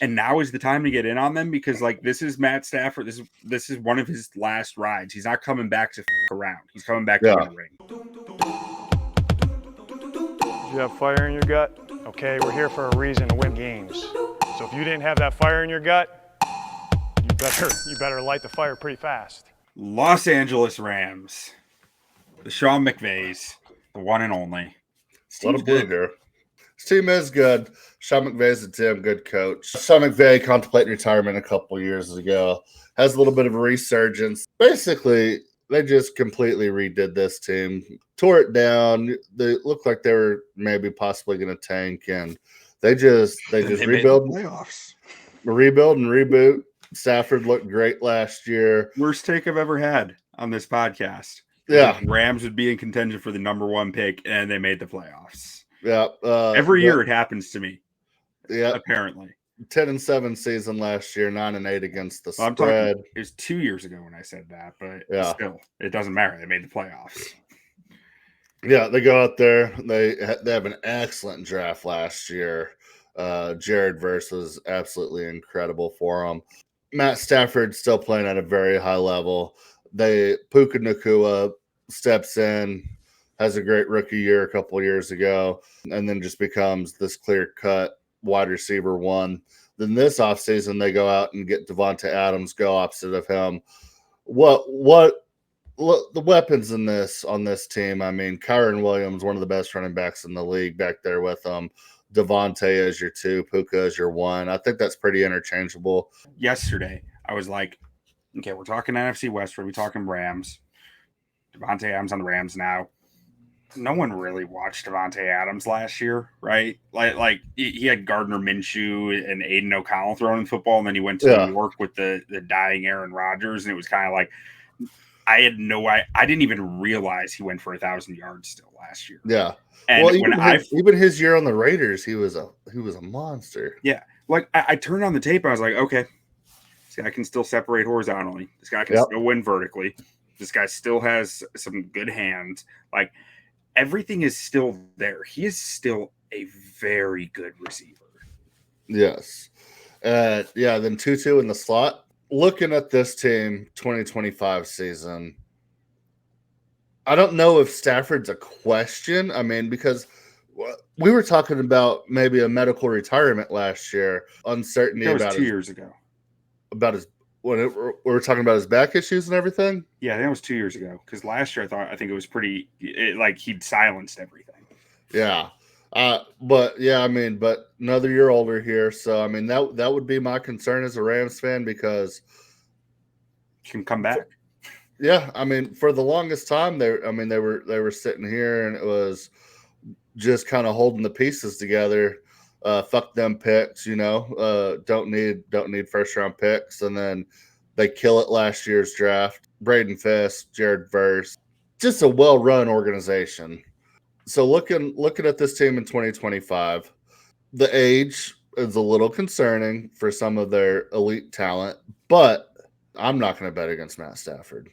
And now is the time to get in on them because, like, this is Matt Stafford. This is one of his last rides. He's not coming back to around. He's coming back to win a ring. Do you have fire in your gut? Okay, we're here for a reason to win games. So if you didn't have that fire in your gut, you better light the fire pretty fast. Los Angeles Rams, the Sean McVays, the one and only. What a blue here. His team is good. Sean McVay's a damn good coach. Sean McVay contemplated retirement a couple years ago. Has a little bit of a resurgence. Basically, they just completely redid this team, tore it down. They looked like they were maybe possibly going to tank, and they just rebuild, rebuild and reboot. Stafford looked great last year. Worst take I've ever had on this podcast. Yeah, Rams would be in contention for the number 1 pick, and they made the playoffs. Yeah, every year it happens to me. Yeah, apparently 10-7 season last year, 9-8 against the spread. It was 2 years ago when I said that, but still, it doesn't matter. They made the playoffs. Yeah, they go out there. They have an excellent draft last year. Jared Verse was absolutely incredible for them. Matt Stafford still playing at a very high level. Puka Nacua steps in, has a great rookie year a couple of years ago, and then just becomes this clear-cut wide receiver 1. Then this offseason, they go out and get Davante Adams, go opposite of him. What the weapons on this team? I mean, Kyren Williams, one of the best running backs in the league, back there with them. Davante is your 2, Puka is your 1. I think that's pretty interchangeable. Yesterday, I was like, okay, we're talking NFC West, we're talking Rams. Davante Adams on the Rams now. No one really watched Davante Adams last year, right? Like he had Gardner Minshew and Aiden O'Connell throwing the football, and then he went to New York with the dying Aaron Rodgers, and it was kind of like I didn't even realize he went for 1,000 yards still last year. Yeah. And well, even his year on the Raiders, he was a monster. Yeah. Like I turned on the tape, I was like, okay, this guy can still separate horizontally. This guy can still win vertically. This guy still has some good hands. Like everything is still there. He is still a very good receiver. Yes. Then Tutu in the slot. Looking at this team 2025 season, I don't know if Stafford's a question. I mean, because we were talking about maybe a medical retirement last year, uncertainty about 2 years ago. About his we were talking about his back issues and everything. Yeah, that was 2 years ago. Because last year I think it was like he'd silenced everything. Yeah. But another year older here. So I mean that would be my concern as a Rams fan because he can come back. Yeah, I mean, for the longest time they were sitting here and it was just kind of holding the pieces together. Fuck them picks, don't need first round picks, and then they kill it last year's draft. Braden Fiske, Jared Verse, just a well-run organization. So looking at this team in 2025, the age is a little concerning for some of their elite talent, but I'm not going to bet against Matt Stafford.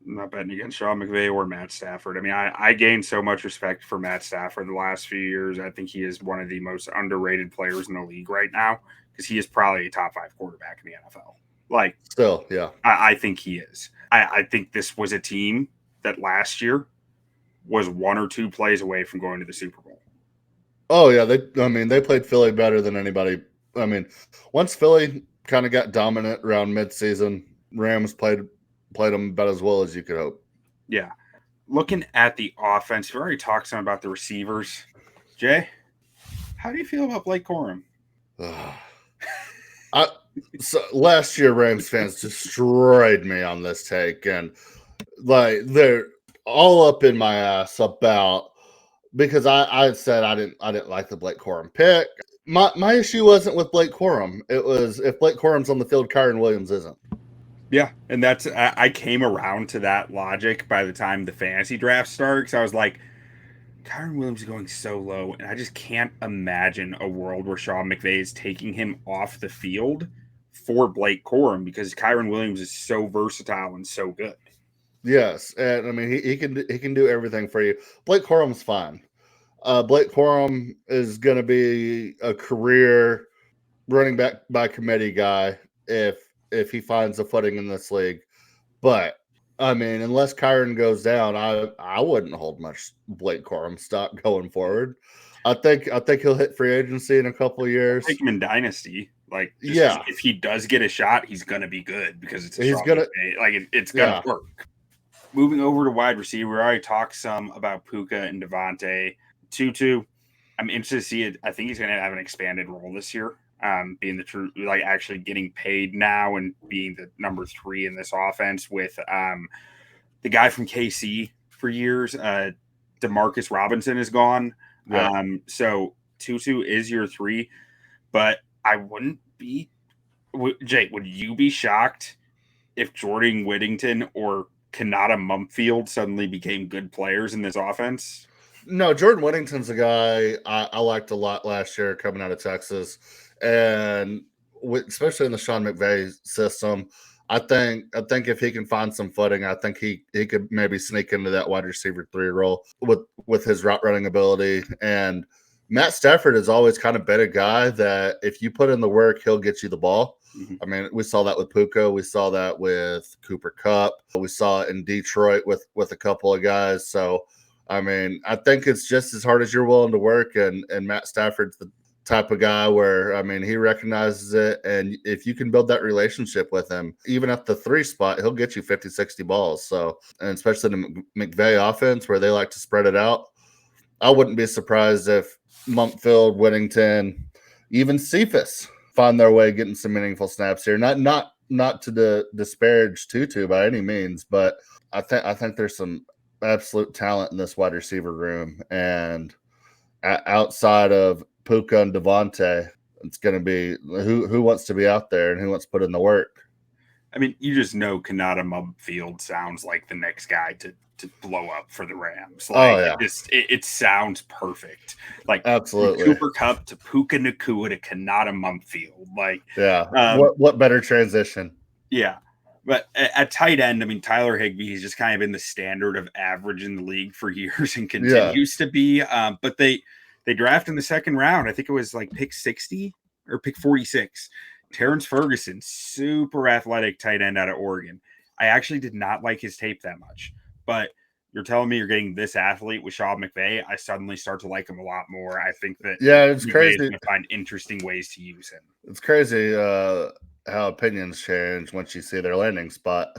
I'm not betting against Sean McVay or Matt Stafford. I mean, I gained so much respect for Matt Stafford the last few years. I think he is one of the most underrated players in the league right now because he is probably a top 5 quarterback in the NFL. Like, still, yeah. I think he is. I think this was a team that last year was 1 or 2 plays away from going to the Super Bowl. Oh, yeah. They played Philly better than anybody. I mean, once Philly kind of got dominant around midseason, Rams played them about as well as you could hope. Yeah. Looking at the offense, we already talked some about the receivers. Jay, how do you feel about Blake Corum? So last year, Rams fans destroyed me on this take, and like they're all up in my ass about because I said I didn't like the Blake Corum pick. My issue wasn't with Blake Corum. It was if Blake Corum's on the field, Kyren Williams isn't. Yeah, and I came around to that logic by the time the fantasy draft started because I was like, Kyren Williams is going so low, and I just can't imagine a world where Sean McVay is taking him off the field for Blake Corum because Kyren Williams is so versatile and so good. Yes, and I mean he can do everything for you. Blake Corum's fine. Blake Corum is going to be a career running back by committee guy if he finds a footing in this league. But I mean, unless Kyron goes down, I wouldn't hold much Blake Corum stock going forward. I think he'll hit free agency in a couple of years. Take him in dynasty. Like, just Yeah, if he does get a shot, he's gonna be good because it's a he's shot. gonna. Like it's gonna Yeah, work. Moving over to wide receiver, we already talked some about Puka and Davante. Tutu, I'm interested to see it. I think he's going to have an expanded role this year, being the true, like actually getting paid now and being the number 3 in this offense with the guy from KC for years. Demarcus Robinson is gone. yeah. So Tutu is your 3, but I wouldn't be. Jake, would you be shocked if Jordan Whittington or Kanata Mumfield suddenly became good players in this offense? No, Jordan Whittington's a guy I liked a lot last year coming out of Texas, and especially in the Sean McVay system. I think if he can find some footing, I think he could maybe sneak into that wide receiver 3 role with his route running ability. And Matt Stafford has always kind of been a guy that if you put in the work, he'll get you the ball. Mm-hmm. I mean, we saw that with Puka. We saw that with Cooper Kupp. We saw it in Detroit with a couple of guys. So, I mean, I think it's just as hard as you're willing to work. And Matt Stafford's the type of guy where, I mean, he recognizes it. And if you can build that relationship with him, even at the 3 spot, he'll get you 50, 60 balls. So, and especially the McVay offense where they like to spread it out, I wouldn't be surprised if Mumpfield, Whittington, even Cephas find their way getting some meaningful snaps here. Not to disparage Tutu by any means, but I think there's some absolute talent in this wide receiver room, and outside of Puka and Davante, it's going to be who wants to be out there and who wants to put in the work. I mean, you just know Kanata Mumfield sounds like the next guy to blow up for the Rams. Like, it sounds perfect. Like, absolutely. Cooper Kupp to Puka Nacua to Kanata Mumfield. Like, yeah. What better transition? Yeah. But at tight end, I mean, Tyler Higbee has just kind of been the standard of average in the league for years and continues to be. But they draft in the second round. I think it was like pick 60 or pick 46. Terrence Ferguson, super athletic tight end out of Oregon. I actually did not like his tape that much. But you're telling me you're getting this athlete with Sean McVay, I suddenly start to like him a lot more. I think that it's McVay crazy. is going to find interesting ways to use him. It's crazy how opinions change once you see their landing spot.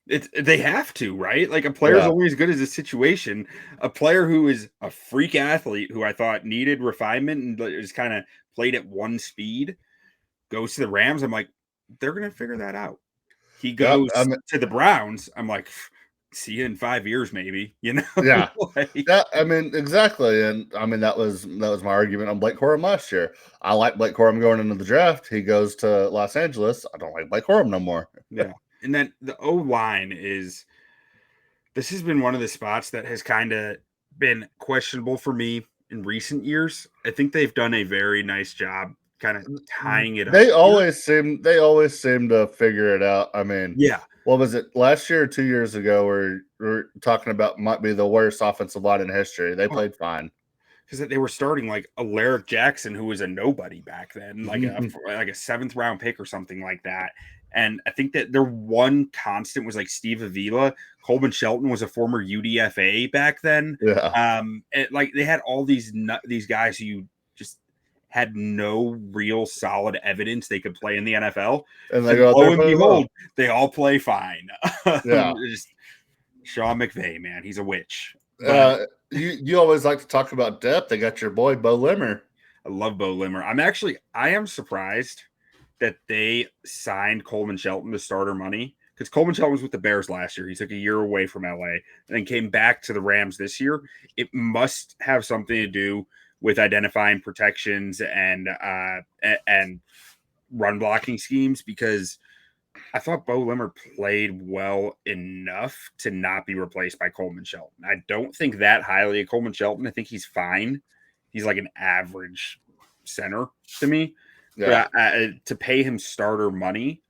They have to, right? Like, a player is only as good as a situation. A player who is a freak athlete who I thought needed refinement and just kind of played at one speed goes to the Rams. I'm like, they're going to figure that out. He goes to the Browns. I'm like, see you in 5 years, maybe, you know? Yeah. I mean, exactly. And I mean, that was my argument on Blake Corum last year. I like Blake Corum going into the draft. He goes to Los Angeles. I don't like Blake Corum no more. Yeah. And then the O-line this has been one of the spots that has kind of been questionable for me in recent years. I think they've done a very nice job kind of tying it up. They always seem to figure it out. I mean, yeah. What was it last year or 2 years ago? We're talking about might be the worst offensive line in history. They played fine because they were starting like Alaric Jackson, who was a nobody back then, like a 7th round pick or something like that. And I think that their one constant was like Steve Avila. Coleman Shelton was a former UDFA back then. Yeah. Like they had all these guys who you just had no real solid evidence they could play in the NFL. And they go out there and behold, they all play fine. Yeah. Just Sean McVay, man, he's a witch. You always like to talk about depth. They got your boy Bo Limmer. I love Bo Limmer. I am surprised that they signed Coleman Shelton to starter money, because Coleman Shelton was with the Bears last year. He took a year away from LA and then came back to the Rams this year. It must have something to do with identifying protections and run blocking schemes, because I thought Bo Limmer played well enough to not be replaced by Coleman Shelton. I don't think that highly of Coleman Shelton. I think he's fine. He's like an average center to me. Yeah. But to pay him starter money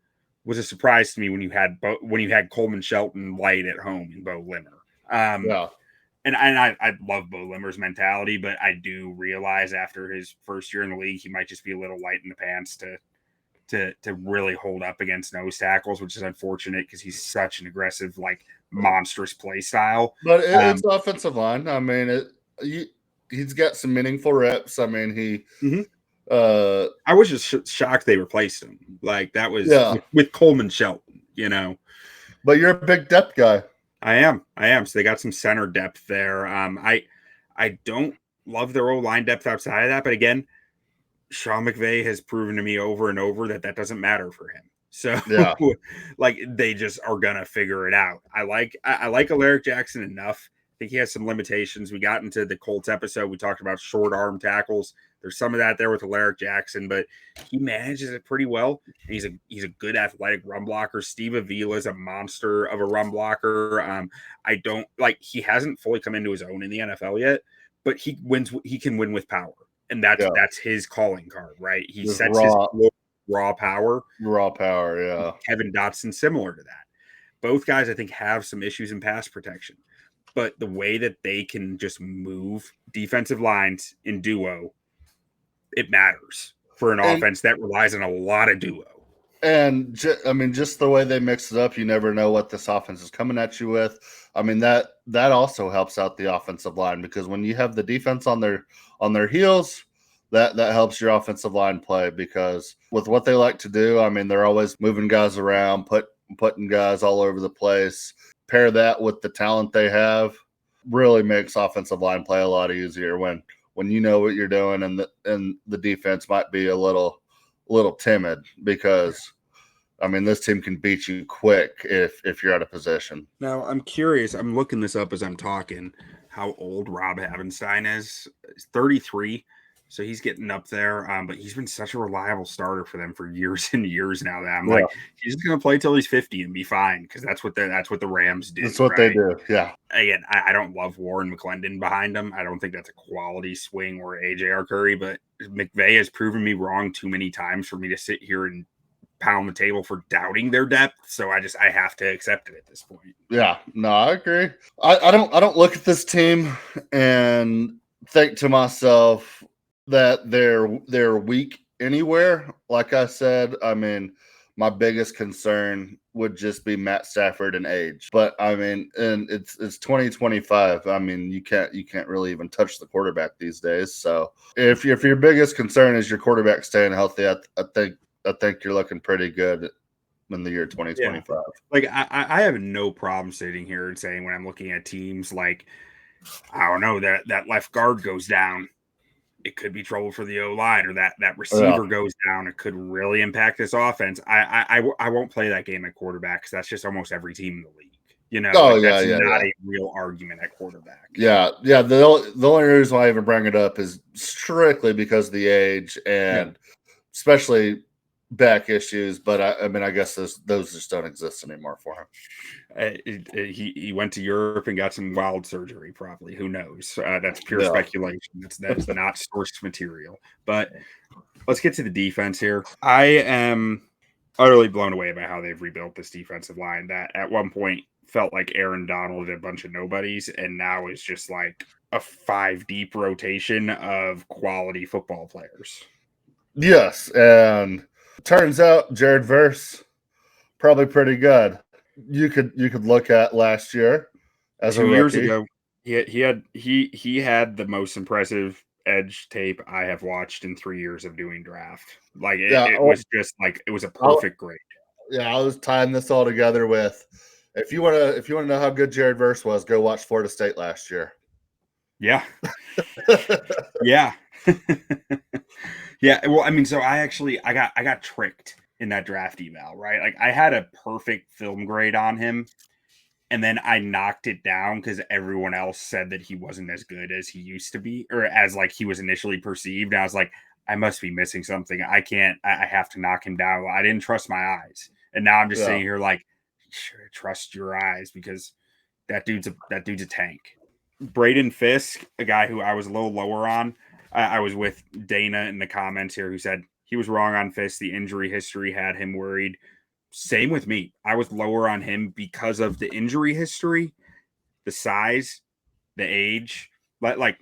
was a surprise to me when you had Coleman Shelton light at home in Bo Limmer. and I love Bo Limmer's mentality, but I do realize after his first year in the league, he might just be a little light in the pants to really hold up against nose tackles, which is unfortunate because he's such an aggressive, like monstrous play style. But it's offensive line. I mean, he's got some meaningful reps. I mean, I was just shocked they replaced him. Like that was with Coleman Shelton, you know. But you're a big depth guy. I am. So they got some center depth there. I don't love their O-line depth outside of that, but again, Sean McVay has proven to me over and over that doesn't matter for him. So like they just are gonna figure it out. I like Alaric Jackson enough. I think he has some limitations. We got into the Colts episode. We talked about short arm tackles. There's some of that there with Alaric Jackson, but he manages it pretty well. He's a good athletic run blocker. Steve Avila is a monster of a run blocker. I don't like he hasn't fully come into his own in the NFL yet, but he can win with power. And that's his calling card, right? He Just sets his raw power. Raw power, yeah. Kevin Dotson similar to that. Both guys I think have some issues in pass protection. But the way that they can just move defensive lines in duo, it matters for an offense that relies on a lot of duo. And just the way they mix it up, you never know what this offense is coming at you with. I mean, that also helps out the offensive line because when you have the defense on their heels, that helps your offensive line play because with what they like to do, I mean, they're always moving guys around, putting guys all over the place. Pair that with the talent they have, really makes offensive line play a lot easier when you know what you're doing and the defense might be a little timid because I mean this team can beat you quick if you're out of position. Now I'm curious, I'm looking this up as I'm talking, how old Rob Havenstein is. He's 33. So he's getting up there, but he's been such a reliable starter for them for years and years now that I'm like, he's just going to play till he's 50 and be fine because that's what the Rams do. That's what they do, yeah. Again, I don't love Warren McClendon behind him. I don't think that's a quality swing or AJ Curry, but McVay has proven me wrong too many times for me to sit here and pound the table for doubting their depth. So I have to accept it at this point. Yeah, no, I agree. I don't look at this team and think to myself that they're weak anywhere. Like I said, I mean, my biggest concern would just be Matt Stafford and age. But I mean, and it's 2025. I mean, you can't really even touch the quarterback these days. So if your biggest concern is your quarterback staying healthy, I think you're looking pretty good in the year 2025. Yeah. Like I have no problem sitting here and saying when I'm looking at teams like I don't know that left guard goes down. It could be trouble for the O-line or that receiver goes down. It could really impact this offense. I won't play that game at quarterback because that's just almost every team in the league. You know, that's not a real argument at quarterback. Yeah. The only reason why I even bring it up is strictly because of the age and especially back issues. But I mean, I guess those just don't exist anymore for him. He went to Europe and got some wild surgery, probably. Who knows? That's pure speculation. That's not source material. But let's get to the defense here. I am utterly blown away by how they've rebuilt this defensive line that at one point felt like Aaron Donald and a bunch of nobodies, and now is just like a 5-deep rotation of quality football players. Yes, and turns out Jared Verse probably pretty good. You could look at last year as 2 years ago. He had the most impressive edge tape I have watched in 3 years of doing draft. Like it was just like it was a perfect grade. Yeah, I was tying this all together with if you want to know how good Jared Verse was, go watch Florida State last year. Yeah. Yeah. Yeah. Well, I mean, so I got tricked in that draft eval, right? Like I had a perfect film grade on him and then I knocked it down because everyone else said that he wasn't as good as he used to be or as like he was initially perceived. And I was like, I must be missing something. I have to knock him down. I didn't trust my eyes. And now I'm just sitting here like, sure, trust your eyes because that dude's a tank. Braden Fiske, a guy who I was a little lower on. I was with Dana in the comments here who said he was wrong on Fiske. The injury history had him worried. Same with me. I was lower on him because of the injury history, the size, the age, like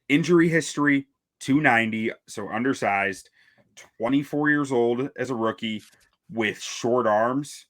injury history, 290, so undersized, 24 years old as a rookie with short arms,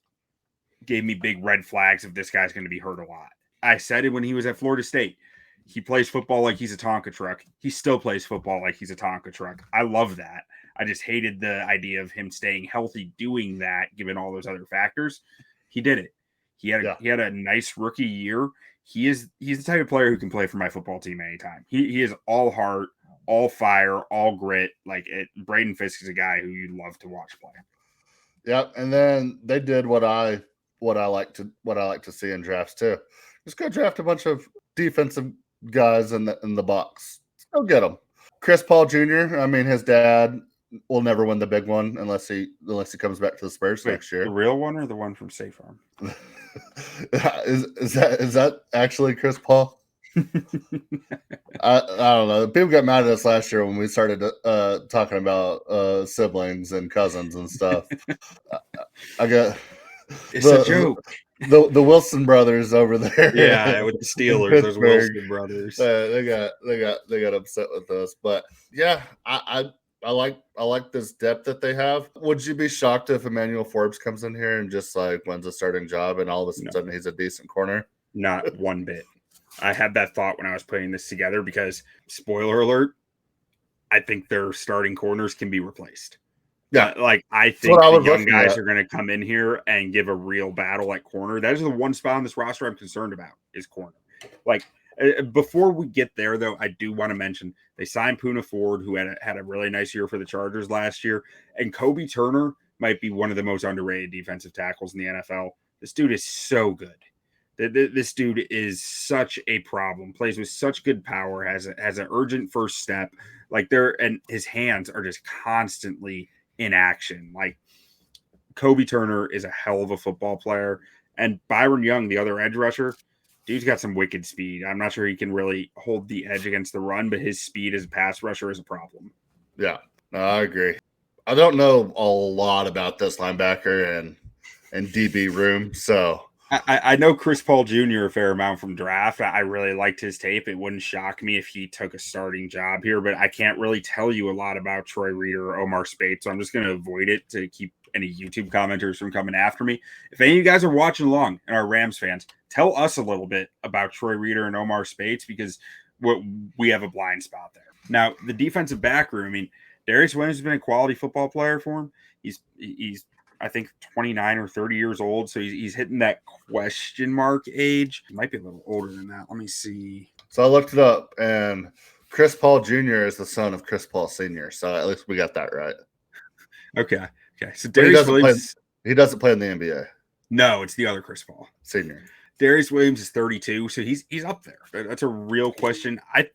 gave me big red flags if this guy's going to be hurt a lot. I said it when he was at Florida State. He plays football like he's a Tonka truck. He still plays football like he's a Tonka truck. I love that. I just hated the idea of him staying healthy doing that, given all those other factors. He did it. He had a nice rookie year. He's the type of player who can play for my football team anytime. He is all heart, all fire, all grit. Braden Fiske is a guy who you'd love to watch play. Yep, and then they did what I like to see in drafts too. Just go draft a bunch of defensive guys in the box. Go get them. Chris Paul Jr. I mean, his dad will never win the big one unless he comes back to the Spurs next year. The real one or the one from State Farm? is that actually Chris Paul? I don't know. People got mad at us last year when we started talking about siblings and cousins and stuff. It's a joke. The Wilson brothers over there. Yeah, with the Steelers, those Wilson brothers. They got upset with us. But yeah, I like this depth that they have. Would you be shocked if Emmanuel Forbes comes in here and just wins a starting job and all of a sudden he's a decent corner? Not one bit. I had that thought when I was putting this together because, spoiler alert, I think their starting corners can be replaced. Yeah, I think the young guys are going to come in here and give a real battle at corner. That is the one spot on this roster I'm concerned about is corner. Before we get there, though, I do want to mention they signed Puka Nacua, who had a really nice year for the Chargers last year, and Kobe Turner might be one of the most underrated defensive tackles in the NFL. This dude is so good. This dude is such a problem. Plays with such good power. Has an urgent first step. And his hands are just constantly in action. Kobe Turner is a hell of a football player, and Byron Young, the other edge rusher, dude's got some wicked speed. I'm not sure he can really hold the edge against the run, but his speed as a pass rusher is a problem. Yeah, no, I agree. I don't know a lot about this linebacker and DB room, so I know Chris Paul Jr. a fair amount from draft. I really liked his tape. It wouldn't shock me if he took a starting job here, but I can't really tell you a lot about Troy Reeder or Omar Speights, so I'm just going to avoid it to keep any YouTube commenters from coming after me. If any of you guys are watching along and are Rams fans, tell us a little bit about Troy Reeder and Omar Speights because we have a blind spot there. Now, the defensive back room, I mean, Darius Williams has been a quality football player for him. He's I think 29 or 30 years old. So he's hitting that question mark age. He might be a little older than that. Let me see. So I looked it up, and Chris Paul Jr. is the son of Chris Paul Sr. So at least we got that right. Okay. So Darius Williams. He doesn't play in the NBA. No, it's the other Chris Paul Sr. Darius Williams is 32. So he's up there. That's a real question. I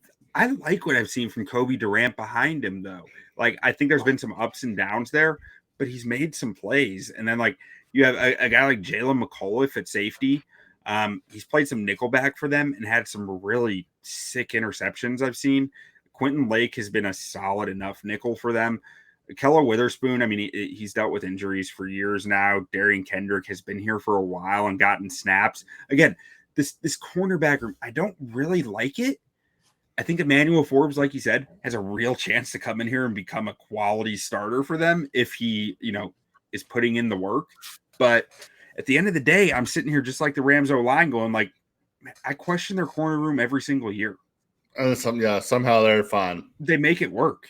like what I've seen from Kobe Durant behind him, though. I think there's been some ups and downs there, but he's made some plays. And then, you have a guy like Jalen McAuliffe at safety. He's played some nickelback for them and had some really sick interceptions I've seen. Quentin Lake has been a solid enough nickel for them. Keller Witherspoon, I mean, he's dealt with injuries for years now. Darian Kendrick has been here for a while and gotten snaps. Again, this cornerback room, I don't really like it. I think Emmanuel Forbes, like you said, has a real chance to come in here and become a quality starter for them if he, is putting in the work. But at the end of the day, I'm sitting here just like the Rams O-line going I question their corner room every single year. And somehow they're fine. They make it work.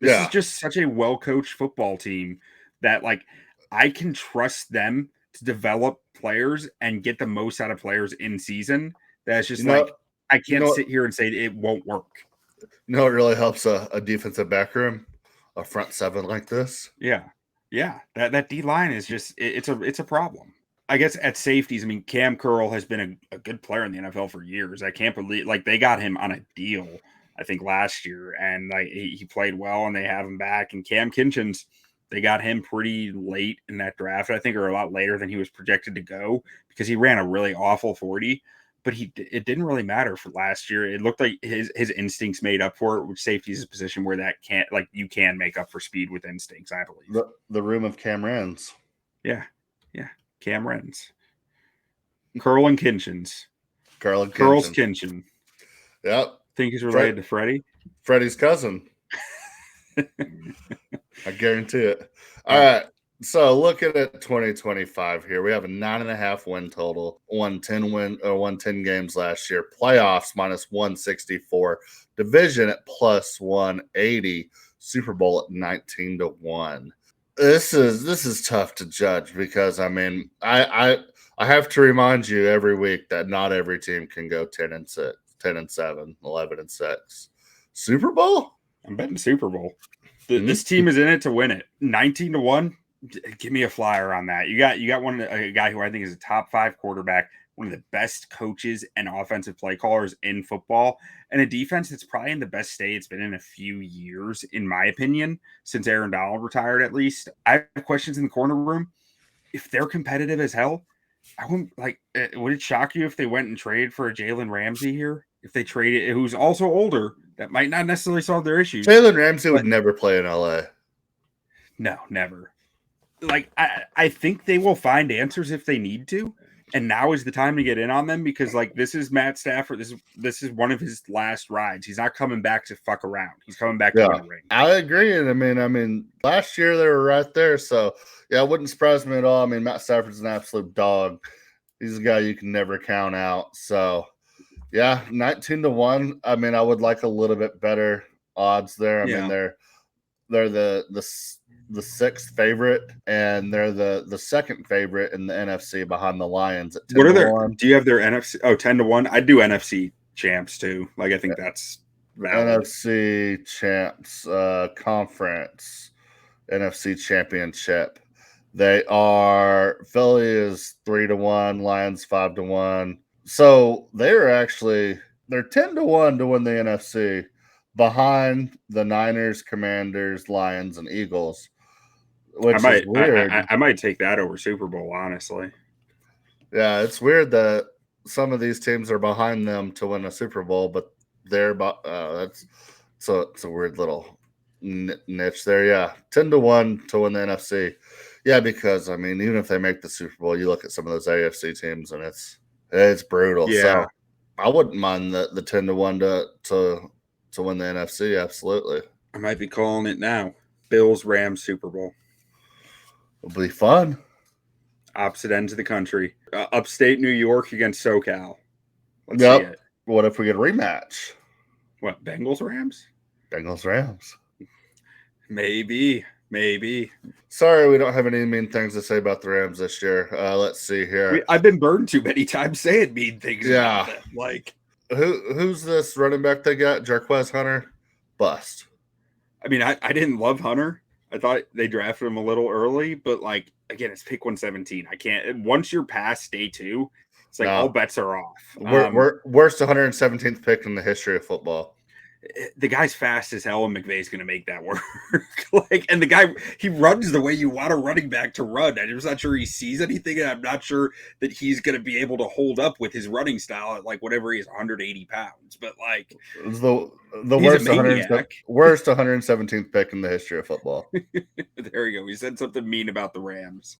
This is just such a well-coached football team that I can trust them to develop players and get the most out of players in season. That's just I can't sit here and say it won't work. It really helps a defensive back room, a front seven like this. Yeah. That D line is just it's a problem. I guess at safeties, I mean, Cam Curl has been a good player in the NFL for years. I can't believe they got him on a deal, I think last year, and he played well, and they have him back. And Cam Kinchins, they got him pretty late in that draft, I think, or a lot later than he was projected to go because he ran a really awful 40. But it didn't really matter for last year. It looked like his instincts made up for it, which safety is a position where that you can make up for speed with instincts, I believe. The room of Cam Rens. Yeah. Cam Rens. Curl and Kinchins. Curl's Kinchin. Yep. Think he's related to Freddie? Freddie's cousin. I guarantee it. All right. So looking at 2025 here, we have a 9.5 win total, won 10 games last year, playoffs minus 164, division at plus 180, Super Bowl at 19-1. This is tough to judge because I mean I have to remind you every week that not every team can go 10-6, 10-7, 11-6. Super Bowl? I'm betting Super Bowl. This team is in it to win it. 19-1. Give me a flyer on that. You got a guy who I think is a top 5 quarterback, one of the best coaches and offensive play callers in football, and a defense that's probably in the best state it's been in a few years, in my opinion, since Aaron Donald retired. At least I have questions in the corner room. If they're competitive as hell, I wouldn't would it shock you if they went and traded for a Jalen Ramsey here? If they traded, who's also older, that might not necessarily solve their issues. Jalen Ramsey would never play in LA. No, never. I think they will find answers if they need to, and now is the time to get in on them because this is Matt Stafford. This is one of his last rides. He's not coming back to fuck around. He's coming back to win a ring. I agree, and I mean, last year they were right there, so yeah, it wouldn't surprise me at all. I mean, Matt Stafford's an absolute dog. He's a guy you can never count out. So yeah, 19-1. I mean, I would like a little bit better odds there. I mean, they're the 6th favorite, and they're the 2nd favorite in the NFC behind the Lions at 10-1. What are their? Do you have their NFC? Oh, 10-1. I'd do NFC champs too. I think that's valid. NFC champs, conference, NFC championship. They are Philly is 3-1, Lions 5-1. So they're 10-1 to win the NFC, behind the Niners, Commanders, Lions, and Eagles. Which is weird. I might take that over Super Bowl, honestly. Yeah, it's weird that some of these teams are behind them to win a Super Bowl, but they're it's a weird little niche there. Yeah, 10-1 to win the NFC. Yeah, because I mean, even if they make the Super Bowl, you look at some of those AFC teams, and it's brutal. Yeah. So I wouldn't mind the 10-1 to win the NFC. Absolutely, I might be calling it now. Bills Rams Super Bowl. It'll be fun. Opposite ends of the country. Upstate New York against SoCal. Let's see it. What if we get a rematch? What, Bengals Rams? Bengals Rams. Maybe. Sorry, we don't have any mean things to say about the Rams this year. Let's see here. I've been burned too many times saying mean things about them. Who's this running back they got? Jarquez Hunter? Bust. I mean, I didn't love Hunter. I thought they drafted him a little early, but again, it's pick 117. I can't. Once you're past day 2, it's all bets are off. We're worst 117th pick in the history of football. The guy's fast as hell, and McVay's going to make that work. And the guy, he runs the way you want a running back to run. I'm just not sure he sees anything, and I'm not sure that he's going to be able to hold up with his running style at whatever he is, 180 pounds. But the worst 117th pick in the history of football. There you go. He said something mean about the Rams.